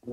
Hey,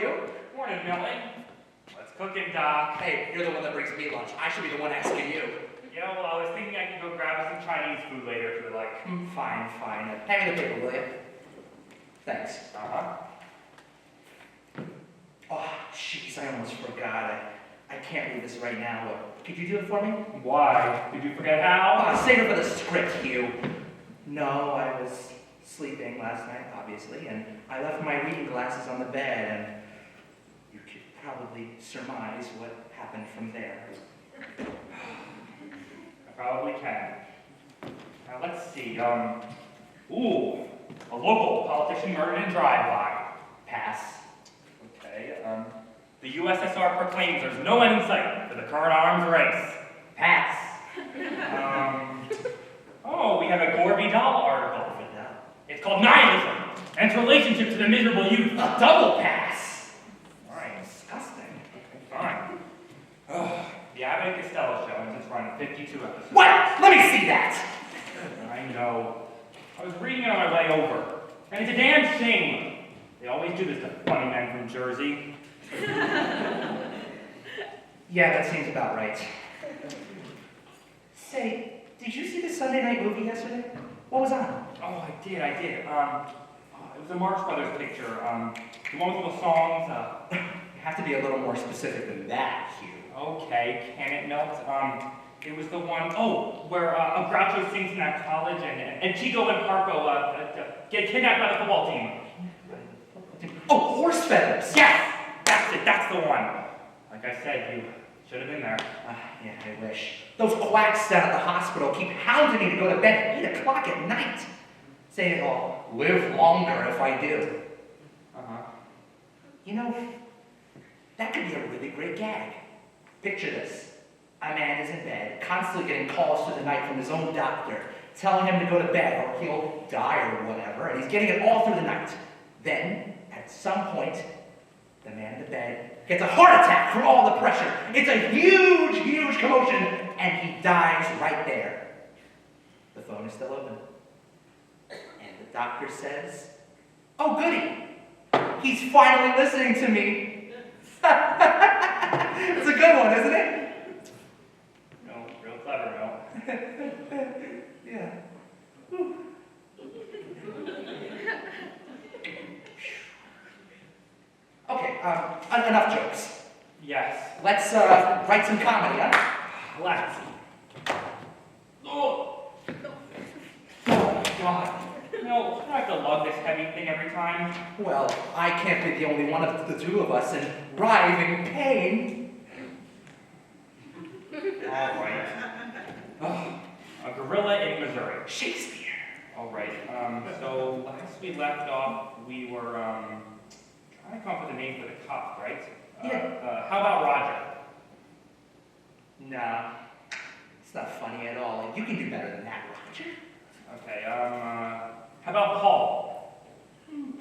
you? Morning, Millie. What's cooking, Doc? Hey, you're the one that brings me lunch. I should be the one asking you. Yeah, well, I was thinking I could go grab us some Chinese food later if you like. Fine. Hand me the paper, will you? Thanks. Oh, jeez, I almost forgot. I can't read this right now. Could you do it for me? Why? Did you forget how? Save it for the script, Hugh. No, I was sleeping last night, obviously, and I left my reading glasses on the bed, and you could probably surmise what happened from there. I probably can. Now, let's see. Ooh, a local politician murdered in drive-by. Pass. Okay, the USSR proclaims there's no end in sight for the current arms race. Pass. Oh, we have a Gore Vidal article. It's called Nihilism and its relationship to the miserable youth. A double pass. Fine. Disgusting. Okay, fine. The Abbott and Costello show has just run 52 episodes. What? Let me see that. I know. I was reading it on my way over, and it's a damn shame. They always do this to funny men from Jersey. Yeah, that seems about right. Say, did you see the Sunday night movie yesterday? What was on? Oh, I did. It was a Marx Brothers picture. The one with all the songs. You have to be a little more specific than that, Hugh. Okay, can it melt? It was the one, where Groucho sings in that college, and Chico and Harpo get kidnapped by the football team. Oh, horse feathers! Yes! That's it, that's the one. Like I said, you should have been there. Yeah, I wish. Those quacks down at the hospital keep hounding me to go to bed at 8 o'clock at night. Saying I'll live longer if I do. You know, that could be a really great gag. Picture this. A man is in bed, constantly getting calls through the night from his own doctor, telling him to go to bed or he'll die or whatever, and he's getting it all through the night. Then, at some point, the man in the bed gets a heart attack from all the pressure. It's a huge commotion, and he dies right there. The phone is still open. And the doctor says, "Oh, goody. He's finally listening to me." It's a good one, isn't it? No, real clever, no. Yeah. Okay, enough jokes. Yes. Let's write some comedy, huh? Let's. Oh, God. No, I have to lug this heavy thing every time. Well, I can't be the only one of the two of us in writhing pain. All right. A gorilla in Missouri. Shakespeare. All right. So last we left off, we were trying to come up with a name for the cop, right? How about Roger? Nah, it's not funny at all. Like, you can do better than that, Roger. Okay. How about Paul?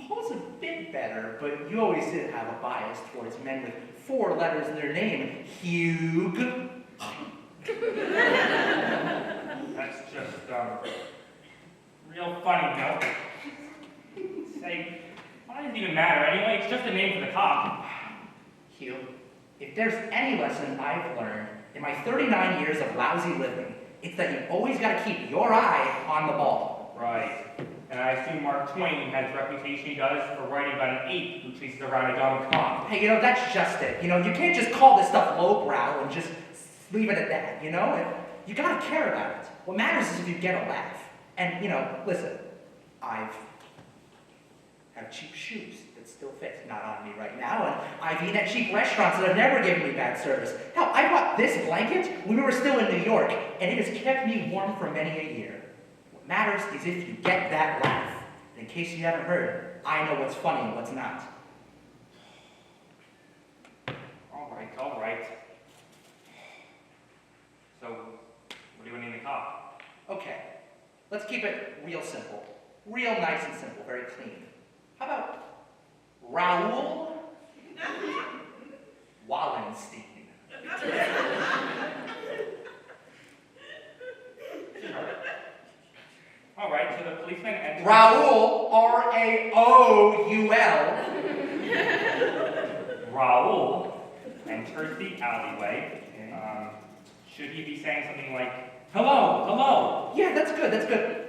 Paul's a bit better, but you always did have a bias towards men with 4 letters in their name. Hugh. That's just real funny, no? Say, why does it even matter anyway? It's just a name for the cop. Hugh, if there's any lesson I've learned in my 39 years of lousy living, it's that you've always got to keep your eye on the ball. Right. And I assume Mark Twain has the reputation he does for writing about an ape who chases around a dumb cop. Hey, that's just it. You can't just call this stuff lowbrow and just leave it at that, You gotta care about it. What matters is if you get a laugh. And, listen, I have cheap shoes that still fit, not on me right now, and I've eaten at cheap restaurants that have never given me bad service. Hell, I bought this blanket when we were still in New York, and it has kept me warm for many a year. What matters is if you get that laugh. And in case you haven't heard, I know what's funny and what's not. All right. So, what do you name the cop? Okay, let's keep it real simple. Real nice and simple, very clean. How about Raoul Wallenstein? All right, so the policeman enters... Raoul, R-A-O-U-L. Raoul enters the alleyway. Should he be saying something like, hello, hello? Yeah, that's good.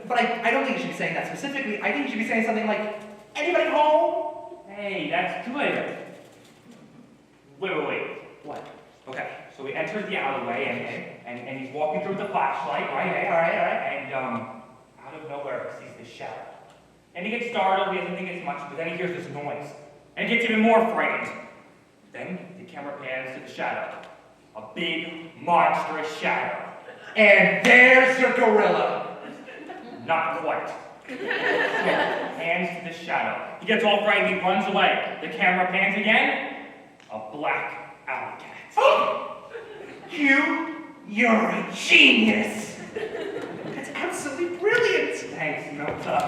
But I don't think you should be saying that specifically. I think you should be saying something like, anybody home? Hey, that's good. Wait. What? Okay, so he enters the alleyway and he's walking through the flashlight, right? All right. And out of nowhere he sees this shadow. And he gets startled, he doesn't think it's much, but then he hears this noise. And he gets even more frightened. Then the camera pans to the shadow. A big, monstrous shadow. And there's your gorilla. Not quite. Hands to the shadow. He gets all frightened, he runs away. The camera pans again. A black alley cat. You're a genius. That's absolutely brilliant. Thanks, Milta.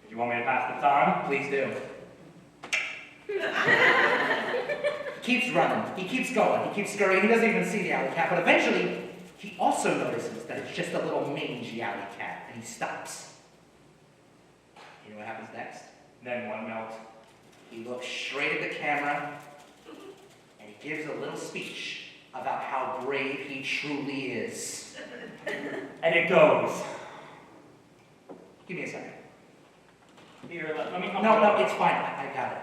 Do you want me to pass the time? Please do. He keeps running, he keeps going, he keeps scurrying, he doesn't even see the alley cat, but eventually, he also notices that it's just a little mangy alley cat, and he stops. You know what happens next? Then one Milt. He looks straight at the camera, and he gives a little speech about how brave he truly is. And it goes. Give me a second. Here, let me come. No, it's fine, I got it.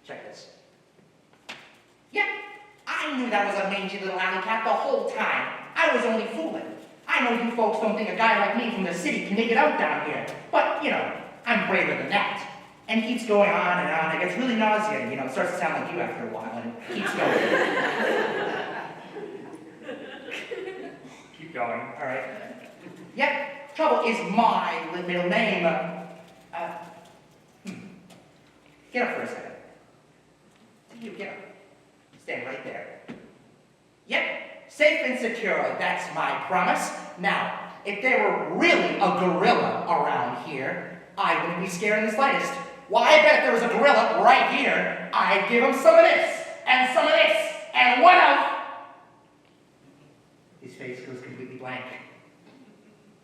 Check this. Yeah, I knew that was a mangy little alley cat the whole time. I was only fooling. I know you folks don't think a guy like me from the city can make it out down here. But, I'm braver than that. And he keeps going on and on. It gets really nauseating. It starts to sound like you after a while, and it keeps going. Keep going. All right. Yep, Trouble is my middle name. Get up for a second. You get up. Stand right there. Yep, safe and secure, that's my promise. Now, if there were really a gorilla around here, I wouldn't be scared in the slightest. Why, I bet if there was a gorilla right here, I'd give him some of this, and some of this, and what else? His face goes completely blank.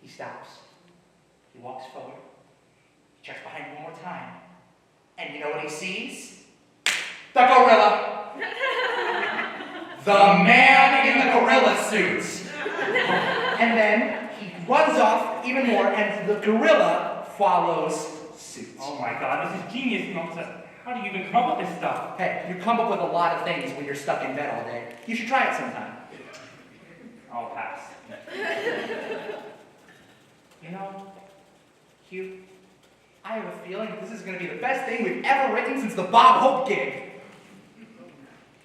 He stops. He walks forward. He checks behind him one more time. And you know what he sees? The gorilla. The man in the gorilla suit. And then he runs off even more, and the gorilla follows suit. Oh my god, this is genius, Milta. How do you even come up with this stuff? Hey, you come up with a lot of things when you're stuck in bed all day. You should try it sometime. I'll pass. Hugh, I have a feeling that this is going to be the best thing we've ever written since the Bob Hope gig.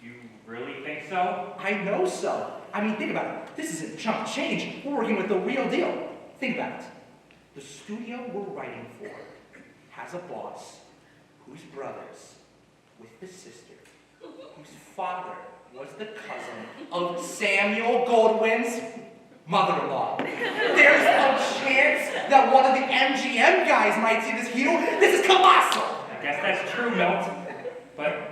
You really think so? I know so. I mean, think about it. This isn't chump change. We're working with the real deal. Think about it. The studio we're writing for has a boss whose brothers with the sister, whose father was the cousin of Samuel Goldwyn's mother-in-law. There's no chance that one of the MGM guys might see this. This is colossal. I guess that's true, Milt. But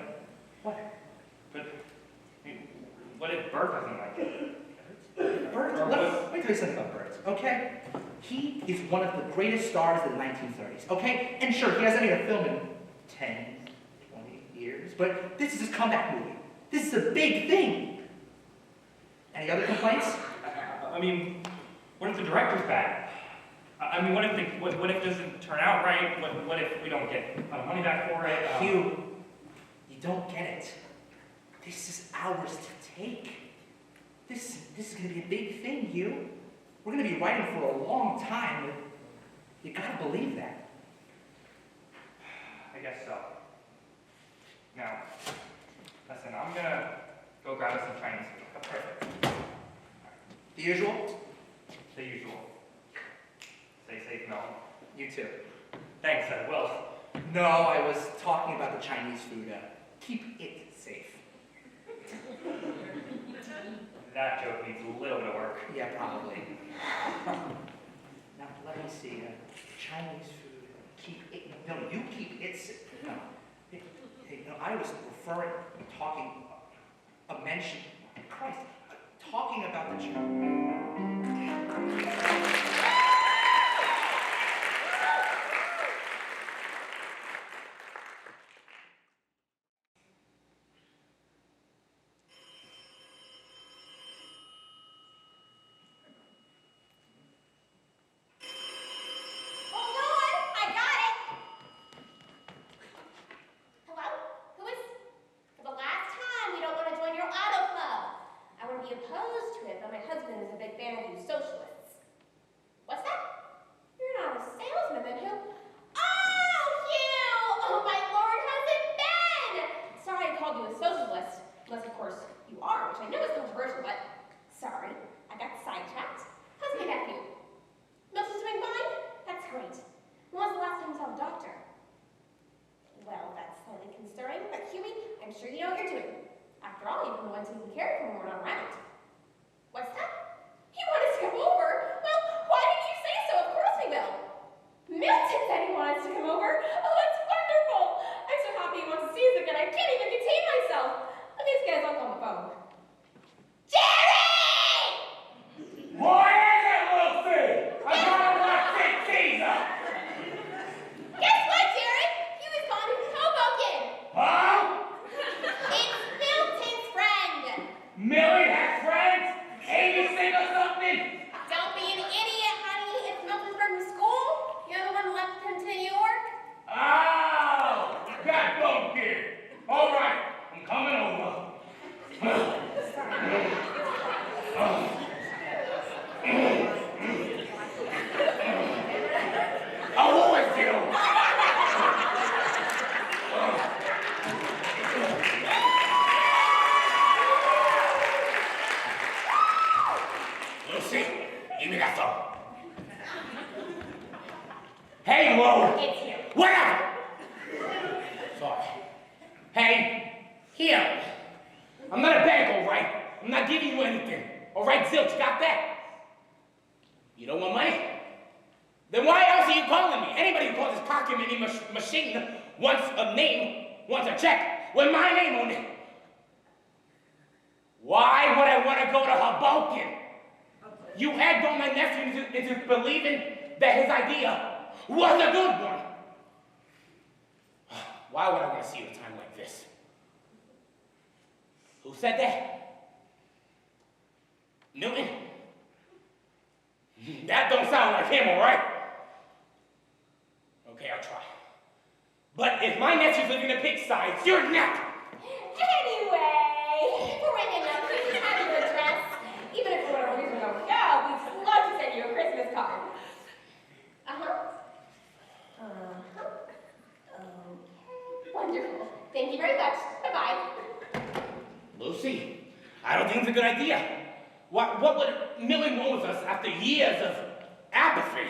what if Bert doesn't like it? Bert, let me tell you something about Bert, okay? He is one of the greatest stars of the 1930s, okay? And sure, he hasn't made a film in 10, 20 years, but this is his comeback movie. This is a big thing. Any other complaints? I mean, what if the director's bad? I mean, what if it doesn't turn out right? What if we don't get money back for it? Hugh, you don't get it. This is ours to take. This is going to be a big thing, Hugh. We're going to be writing for a long time. You got to believe that. I guess so. Now, listen, I'm going to go grab us some Chinese food. Perfect. The usual? The usual. Stay safe, Mel. You too. Thanks, I will. No, I was talking about the Chinese food. Keep it safe. That joke needs a little bit of work. Yeah, probably. Now, let me see. Chinese food. Keep it. No, you keep it safe. No. No, I was referring, mention. Christ. Talking about the Apathy?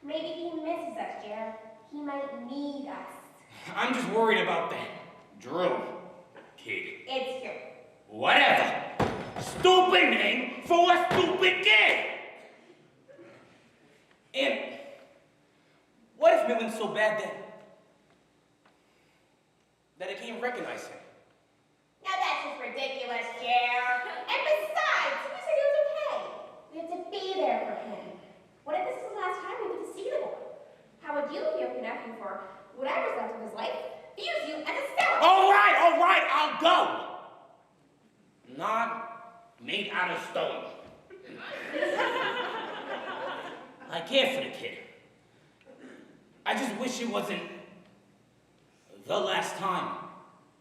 Maybe he misses us, Jared. He might need us. I'm just worried about that Drew kid. It's you. Whatever. Stupid name for a stupid kid. And what if Milton's so bad that I can't recognize him? Now that's just ridiculous, Jared. And besides, we said he was okay. We have to be there for him. What if this is the last time we get to see the boy? How would you feel if you left him for whatever's left of his life? Use you as a cellar. All right, I'll go. Not made out of stone. I care for the kid. I just wish it wasn't the last time,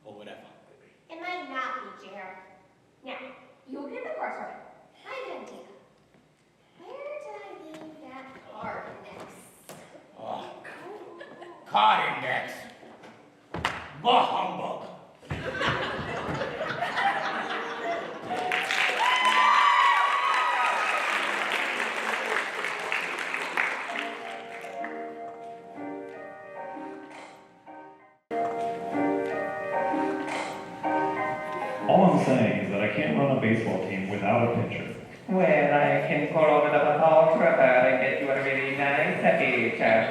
or whatever. It might not be, Jared. Now, you will get the course right. I have an idea. Where did I leave that card index? Oh, card index. Bah humbug. All I'm saying is that I can't run a baseball team without a pitcher. Well, I can call over the Bahal River and get you a really nice pitcher.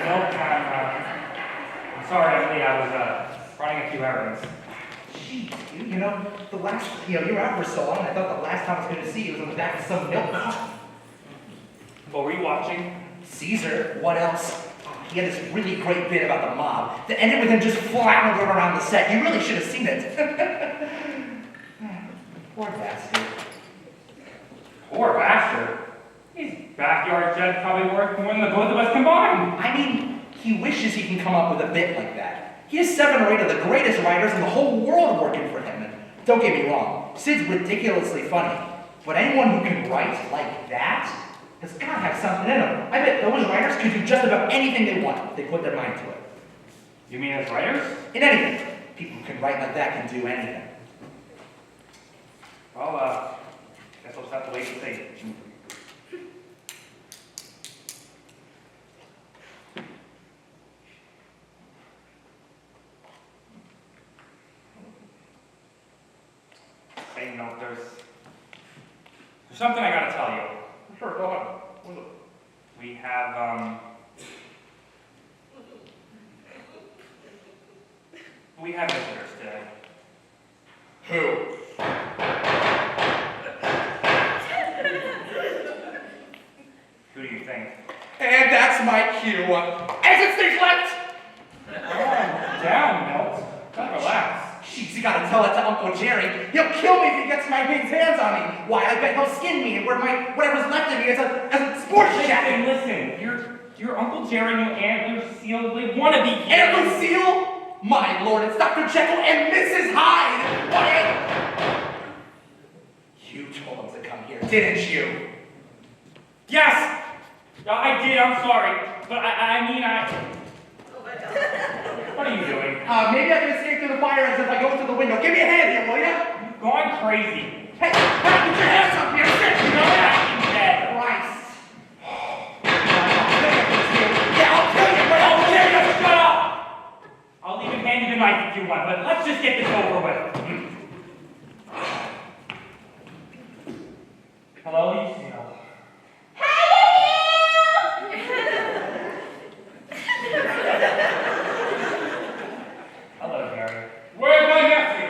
Nope, I'm sorry, Emily. I was running a few errands. Jeez, you know, you were out for so long, I thought the last time I was going to see you was on the back of some milk carton. What were you watching? Caesar, what else? He had this really great bit about the mob that ended with him just floundering around the set. You really should have seen it. Poor bastard. Poor bastard. His backyard jet's probably worth more than the both of us combined. I mean, he wishes he can come up with a bit like that. He has 7 or 8 of the greatest writers in the whole world working for him. And don't get me wrong, Sid's ridiculously funny. But anyone who can write like that has got to have something in them. I bet those writers could do just about anything they want if they put their mind to it. You mean as writers? In anything. People who can write like that can do anything. Well, guess we'll just have to wait and see. Hey, no, there's something I gotta tell you. Sure, go ahead. What's up? We have, we have visitors today. Who? Who do you think? And that's my cue. Exit stage left! Calm down, Milt. Gotta relax. Jeez, you gotta tell it to Uncle Jerry. He'll kill me if he gets my big hands on me. Why, I bet he'll skin me and wear whatever's left of me as a sports jacket. Listen, your Uncle Jerry and your Aunt Lucille, they wanna be here. Aunt Lucille? My lord, it's Dr. Jekyll and Mrs. Hyde! Why? You told him to come here, didn't you? Yes! I did, I'm sorry. But I mean, what are you doing? Maybe I can escape through the fire exit if I go through the window. Give me a hand here, will ya? You've gone crazy. Hey, get your hands up here! Sit, you know that? I'm dead. Christ. Yeah, I'll kill you, but I'll kill you! Shut up! I'll even hand you the knife if you want, but let's just get this over with. Hello, Lucille. Hello, Jerry. Where's my nephew?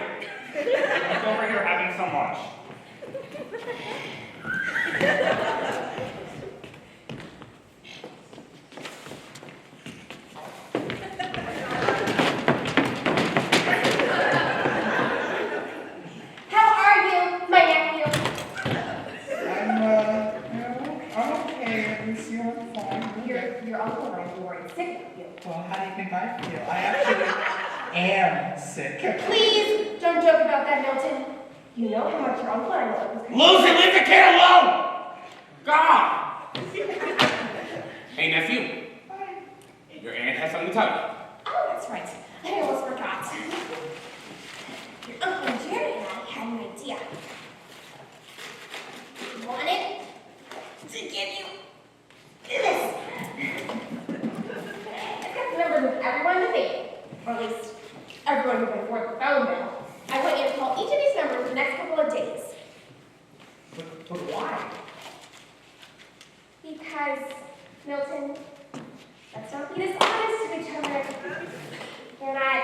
He's over here having some lunch. How are you, my nephew? I'm okay, Lucille, I'm fine. Your uncle and I were worried sick of you. Well, how do you think I feel? I actually am sick. Please don't joke about that, Milton. You know how much your uncle and I love this. Lucy, leave the kid alone! God! Hey, nephew. Your aunt has something to tell you. Oh, that's right. I almost forgot. Your Uncle Jerry and I had an idea. Milton, let's not be dishonest to each other. You're not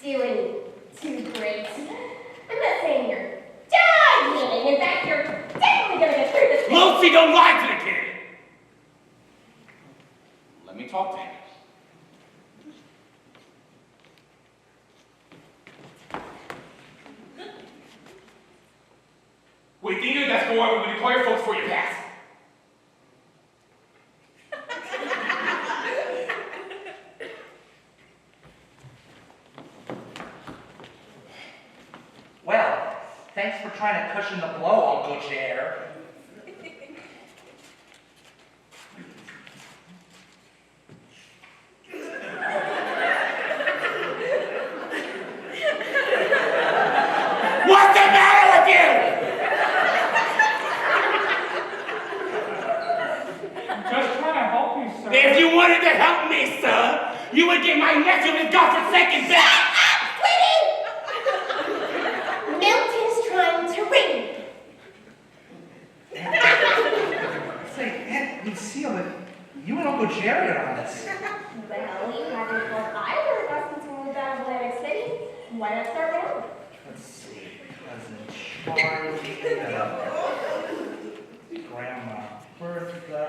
doing too great. I'm not saying you're dying. In fact, you're definitely gonna get through this thing. Lucy, don't lie to the kid! Let me talk to him. Wait, do you know that's for when you call your folks for your pass? Well, thanks for trying to cushion the blow, Uncle Chair. What's the matter with you? I'm just trying to help you, sir. If you wanted to help me, sir, you would give my nephew his godforsaken back! Milton's trying to read. Say, Aunt Lucille, you and Uncle Jerry are on this. Well, you haven't told either of us since we moved out of Atlantic City. Why not start now? Let's see. Cousin Charlie, Grandma Bertha.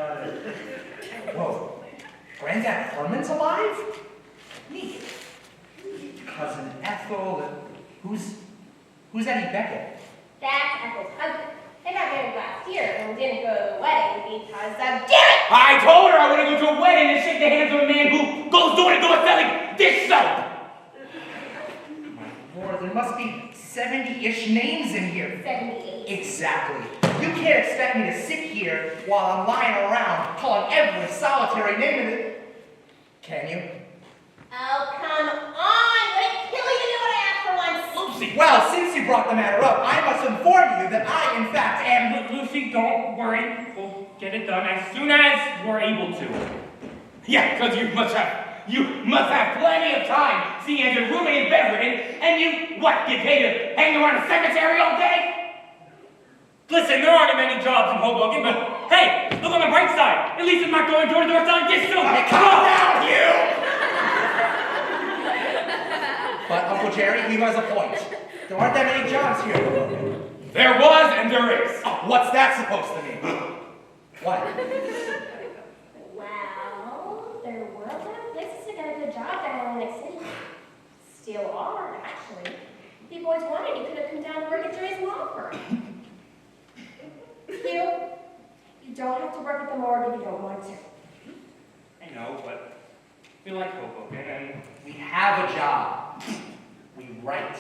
Whoa. Granddad Herman's alive? Neat. Cousin Ethel. Who's Eddie Beckett? That's Ethel's husband. They got married last year and didn't go to the wedding because of Jerry! I told her I want to go to a wedding and shake the hands of a man who goes door to door selling dish soap! My lord, there must be 70-ish names in here. 78. Exactly. You can't expect me to sit here while I'm lying around calling every solitary name in it. Can you? Oh, come on! Would it kill you to do what I asked for once? Lucy! Well, since you brought the matter up, I must inform you that I, in fact, am... Lucy, don't worry. We'll get it done as soon as we're able to. Yeah, because you must have plenty of time, seeing as your roommate is bedridden, and you, what, get paid to hang around a cemetery all day? Listen, there aren't many jobs in Hoboken, but hey, look on the bright side. At least I'm not going door to door selling dish soap. Hey, calm down, you! But Uncle Jerry, he has a point. There aren't that many jobs here. There was and there is. Oh, what's that supposed to mean? What? Well, there were a lot of places that got a good job down in Atlantic City. Still are, actually. If you boys wanted, you could have come down to work at Jerry's law firm. You don't have to work at the morgue if you don't want to. I know, but we like Hoboken, and We have a job. We write.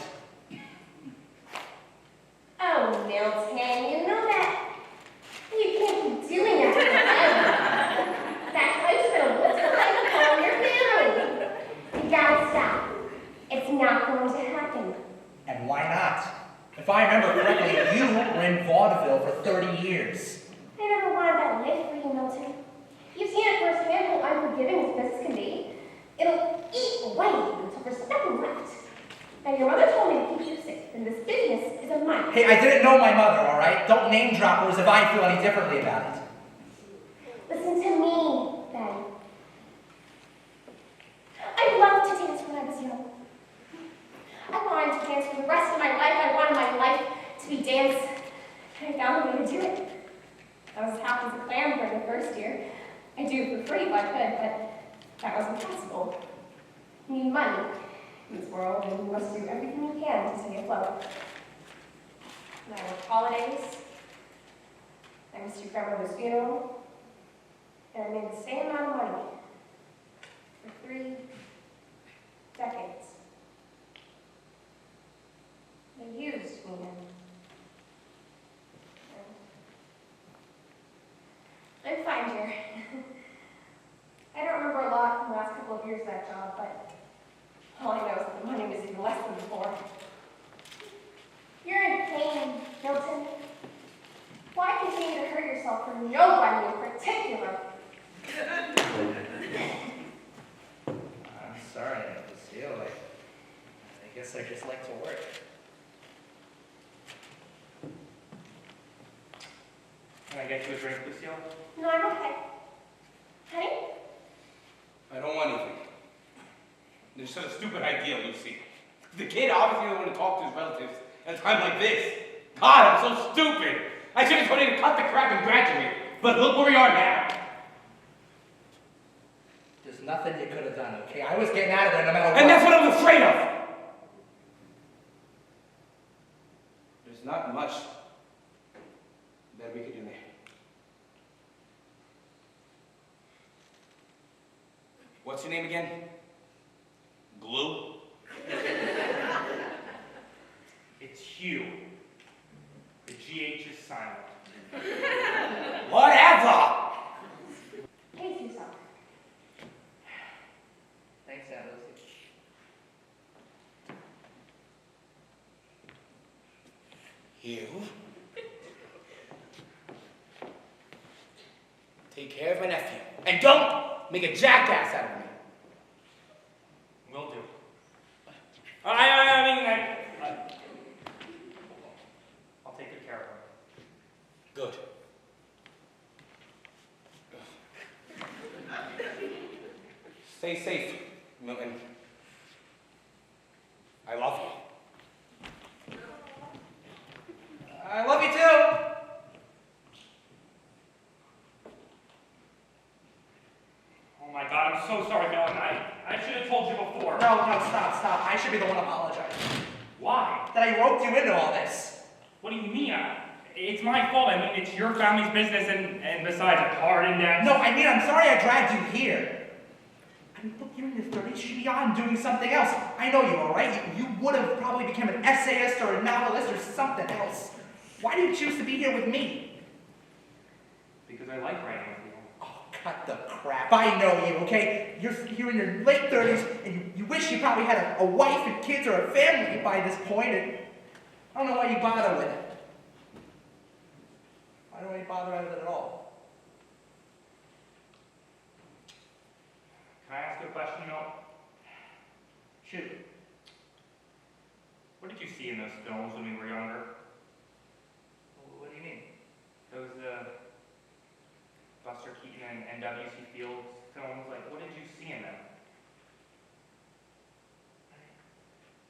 Oh, Milton, you know that you can't be doing that forever. That life's gonna live the life on your family. You gotta stop. It's not going to happen. And why not? If I remember correctly, you were in vaudeville for 30 years. I never wanted that life for you, Milton. You've seen it firsthand how unforgiving this business can be. It'll eat away until there's nothing left. Now, your mother told me to keep you safe, and this business is of mine. Hey, I didn't know my mother, all right? Don't name drop her as if I feel any differently about it. Listen to me, Ben. I loved to dance when I was young. I wanted to dance for the rest of my life. I wanted my life to be dance, and I found a way to do it. I was half as a clam during the first year. I'd do it for free if I could, but that wasn't possible. You need money in this world, and you must do everything you can to stay afloat. And I worked holidays. I missed your grandmother's funeral. And I made the same amount of money for 3 decades. They used me, and I'm fine, dear. I don't remember a lot from the last couple of years of that job, but all I know is that the money was even less than before. You're in pain, Milton. Why continue to hurt yourself for nobody in particular? I'm sorry, Lucille. I guess I just like to work. can I get you a drink, Lucille? No, I'm okay. Honey? I don't want anything. It's such a stupid idea, Lucy. The kid obviously doesn't want to talk to his relatives at a time like this. God, I'm so stupid. I should have told him to cut the crap and graduate. But look where we are now. There's nothing you could have done, okay? I was getting out of there no matter what. And that's what I'm afraid of. There's not much that we could do there. What's your name again? Glue? It's Hugh. The GH is silent. Whatever! Pace yourself. Thanks, Aunt Lucy. You? Take care of my nephew. And don't make a jackass out of me. Will do. I mean, I'll take good care of him. Good. Stay safe, Milton. I love you. I love you too. Oh my God, I'm so sorry, Milton. I should have told you before. No, stop. I should be the one apologizing. Why? That I roped you into all this. What do you mean? It's my fault. I mean, it's your family's business, and besides, it's hard and down. No, I mean, I'm sorry I dragged you here. I mean, look, you're in your 30s. You should be on doing something else. I know you are, right? You would have probably become an essayist or a novelist or something else. Why do you choose to be here with me? Because I like writing with you. Oh, cut the crap. I know you, okay? You're in your late 30s, and you wish you probably had a wife and kids or a family by this point, and I don't know why you bother with it. Why do I bother with it at all? Can I ask you a question, Milt? Shoot. What did you see in those films when we were younger? What do you mean? Those Buster Keaton and W.C. Fields films, like, what did you see in them?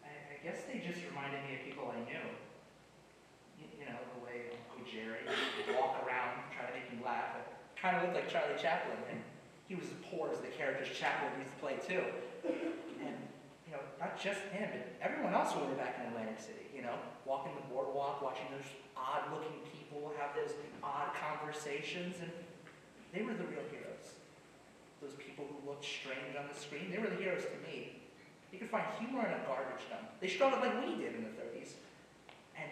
I guess they just reminded me of people I knew. You know, the way Uncle Jerry would walk around, try to make me laugh. It kind of looked like Charlie Chaplin, and he was as poor as the characters Chaplin used to play too. And, you know, not just him, but everyone else who were back in Atlantic City, you know, walking the boardwalk, watching those odd-looking people have those odd conversations, and they were the real heroes. Those people who looked strange on the screen, they were the heroes to me. You could find humor in a garbage dump. They struggled like we did in the 30s. And,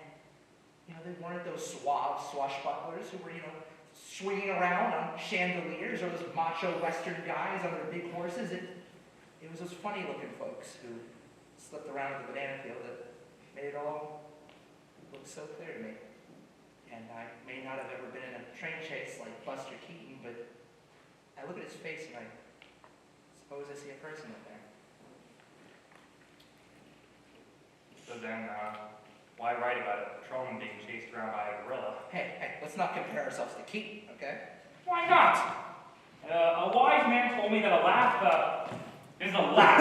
you know, they weren't those suave swashbucklers who were, you know, swinging around on chandeliers, or those macho Western guys on their big horses. It was those funny-looking folks who slipped around at the banana field that made it all look so clear to me. And I may not have ever been in a train chase like Buster Keaton, but I look at his face and I suppose I see a person in there. So then, why write about a patrolman being chased around by a gorilla? Hey, let's not compare ourselves to Keaton, okay? Why not? A wise man told me that a laugh is a laugh.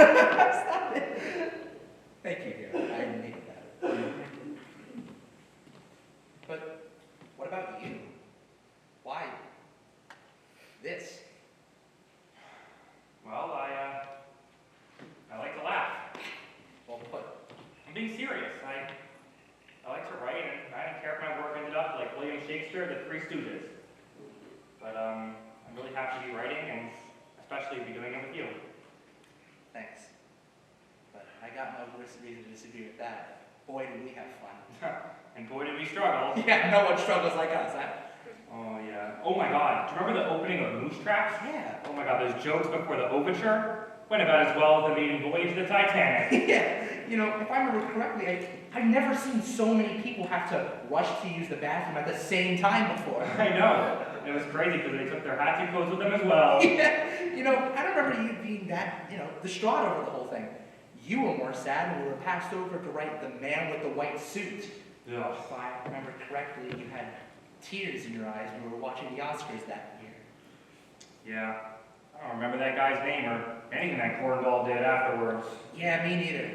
Stop it. Thank you, dear. I needed that. But what about you? Why this? Well, I like to laugh. Well put. I'm being serious. I like to write, and I don't care if my work ended up like William Shakespeare, The Three Stooges. But I'm really happy to be writing, and especially be doing it with you. Thanks. But I got no worse reason to disagree with that. Boy, did we have fun. And boy, did we struggle. Yeah, no one struggles like us, huh? Oh, yeah. Oh, my God. Do you remember the opening of Moose Tracks? Yeah. Oh, my God. Those jokes before the overture went about as well as the maiden voyage of the Titanic. Yeah. You know, if I remember correctly, I've never seen so many people have to rush to use the bathroom at the same time before. I know. It was crazy because they took their hats and coats with them as well. Yeah. You know, I don't remember you being that, you know, distraught over the whole thing. You were more sad when we were passed over to write The Man with the White Suit. Ugh. If I remember correctly, you had tears in your eyes when we were watching the Oscars that year. Yeah. I don't remember that guy's name or anything that cornball did afterwards. Yeah, me neither.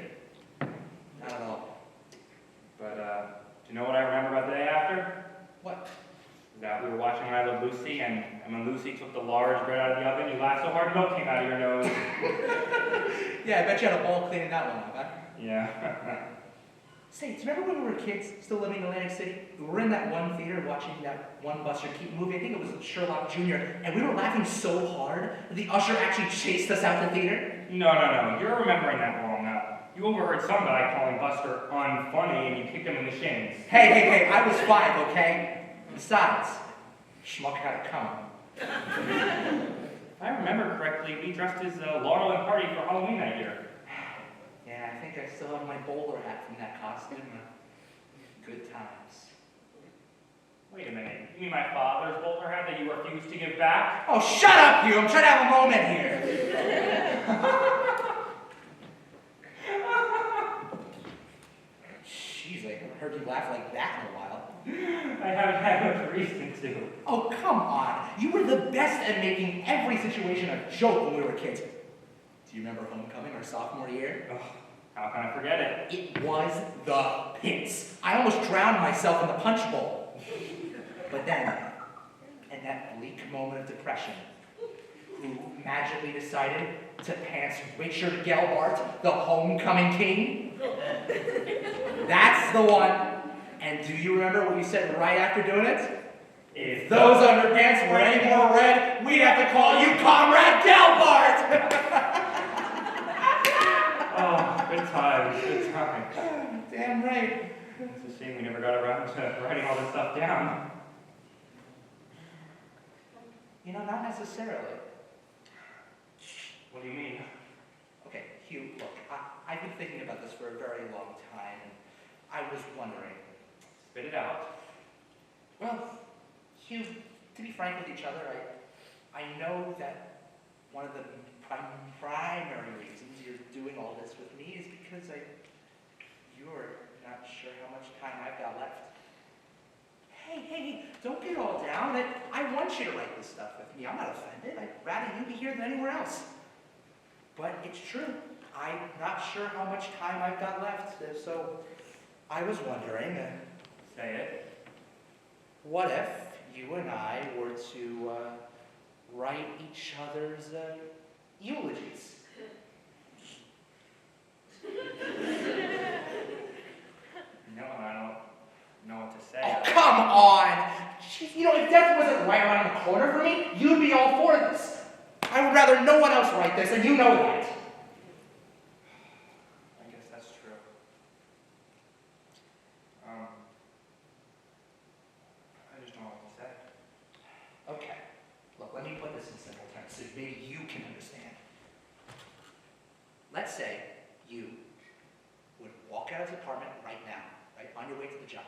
Not at all. But, do you know what I remember about the day after? What? That we were watching I Love Lucy, and when Lucy took the large bread out of the oven, you laughed so hard milk came out of your nose. Yeah, I bet you had a ball cleaning that one up, huh? Yeah. Say, do you remember when we were kids, still living in Atlantic City? We were in that one theater watching that one Buster Keaton movie. I think it was Sherlock Jr. And we were laughing so hard that the usher actually chased us out the theater. No. You're remembering that wrong. You overheard some guy calling Buster unfunny, and you kicked him in the shins. Hey, I was 5, okay? Besides, schmuck had a come. If I remember correctly, we dressed as Laurel and Hardy for Halloween that year. Yeah, I think I still have my bowler hat from that costume. Good times. Wait a minute. You mean my father's bowler hat that you refused to give back? Oh, shut up, you! I'm trying to have a moment here. Jeez, I haven't heard you laugh like that in a while. I haven't had much reason to. Oh, come on. You were the best at making every situation a joke when we were kids. Do you remember homecoming our sophomore year? Oh, how can I forget it? It was the pits. I almost drowned myself in the punch bowl. But then, in that bleak moment of depression, who magically decided to pants Richard Gelbart, the homecoming king? That's the one. And do you remember what you said right after doing it? If those underpants were any more red, we'd have to call you Comrade Gelbart! Oh, good times, good times. Damn right. It's a shame we never got around to writing all this stuff down. You know, not necessarily. What do you mean? Okay, Hugh, look, I've been thinking about this for a very long time, and I was wondering. Spit it out. Well, Hugh, to be frank with each other, I know that one of the primary reasons you're doing all this with me is because you're not sure how much time I've got left. Hey, don't get all down. I want you to write this stuff with me. I'm not offended. I'd rather you be here than anywhere else. But it's true. I'm not sure how much time I've got left, so I was wondering, Say it. what if you and I were to write each other's eulogies? No, I don't know what to say. Oh, come on! Jeez, you know, if death wasn't right around the corner for me, you'd be all for this. I would rather no one else write this, and you know that. I guess that's true. I just don't know what to say. Okay, look, let me put this in simple terms so maybe you can understand. Let's say you would walk out of his apartment right now, right on your way to the job,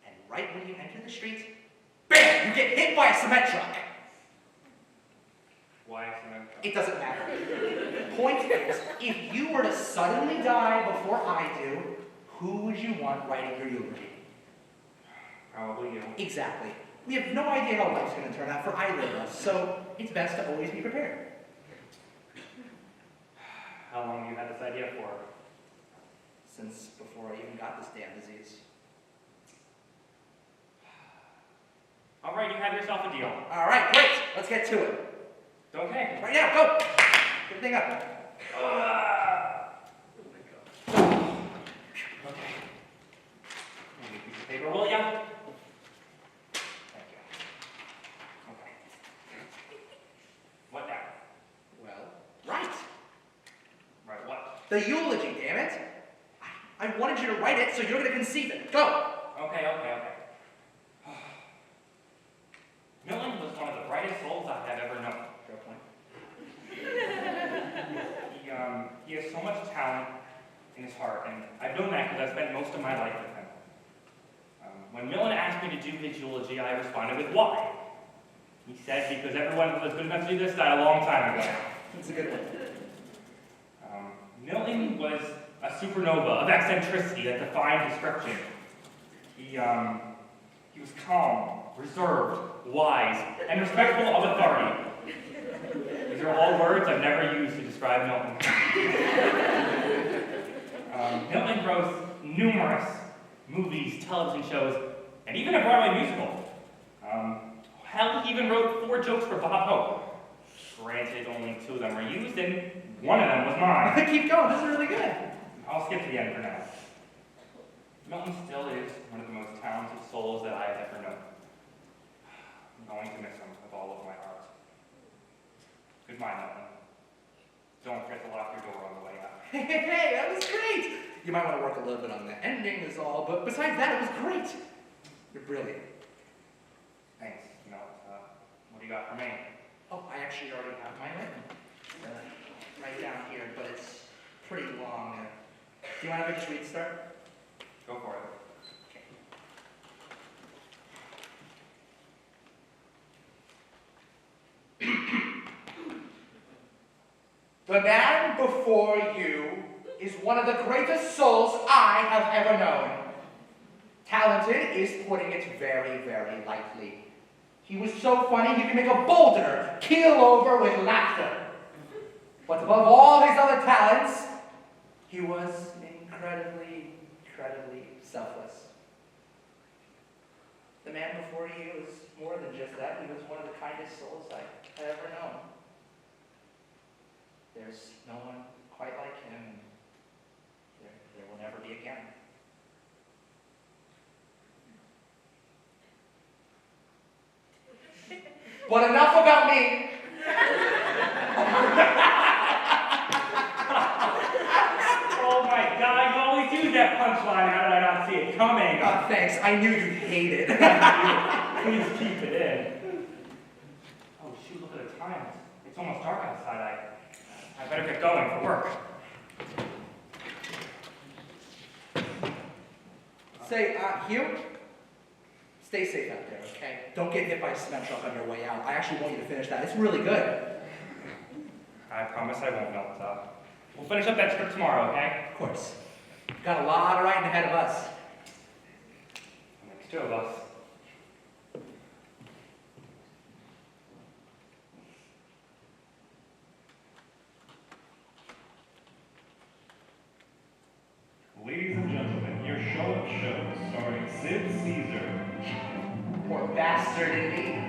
and right when you enter the street, BAM! You get hit by a cement truck. Why cement? It doesn't matter. Point is, if you were to suddenly die before I do, who would you want writing your eulogy? Probably you. Exactly. We have no idea how life's going to turn out for either of us, so it's best to always be prepared. How long have you had this idea for? Since before I even got this damn disease. All right, you have yourself a deal. All right, great. Let's get to it. Okay. Right now, go. Get the thing up. Okay. Maybe a piece of paper, will ya? Thank you. Okay. What now? Well, right. Right, what? The eulogy, damn it. I wanted you to write it, so you're going to conceive it. Go. Okay. Milton was one of the brightest souls I have ever known. Fair point. He has so much talent in his heart, and I've known that because I spent most of my life with him. When Milton asked me to do his eulogy, I responded with why. He said because everyone who was good enough to do this died a long time ago. That's a good one. Milton was a supernova of eccentricity that defied description. He was calm, reserved, wise, and respectful of authority. He's a These are all words I've never used to describe Milton. Milton wrote numerous movies, television shows, and even a Broadway musical. Hell, he even wrote 4 jokes for Bob Hope. Granted, only 2 of them were used, and one of them was mine. Keep going, this is really good. I'll skip to the end for now. Milton still is one of the most talented souls that I have ever known. I'm going to miss him with all of my heart. Goodbye, Milton. Don't forget to lock your door on the way out. Hey, that was great. You might want to work a little bit on the ending is all, but besides that, it was great. You're brilliant. Thanks, Milton. What do you got for me? Oh, I actually already have mine written. Right down here, but it's pretty long. Do you want to have a tweet start? Go for it. The man before you is one of the greatest souls I have ever known. Talented is putting it very, very lightly. He was so funny he could make a boulder keel over with laughter. But above all his other talents, he was incredibly, incredibly selfless. The man before you was more than just that. He was one of the kindest souls I've ever known. There's no one quite like him, and there will never be again. But enough about me. Oh my God, you always use that punchline. How did I not see it coming? Thanks. I knew you'd hate it. Please keep it in. Oh shoot, look at the time. It's almost dark outside. I better get going for work. Say, Hugh, stay safe out there, okay? Don't get hit by a cement truck on your way out. I actually want you to finish that. It's really good. I promise I won't melt up. We'll finish up that script tomorrow, okay? Of course. Got a lot of writing ahead of us. Makes 2 of us. Ladies and gentlemen, your show-up show starring Sid Caesar. Poor bastard indeed.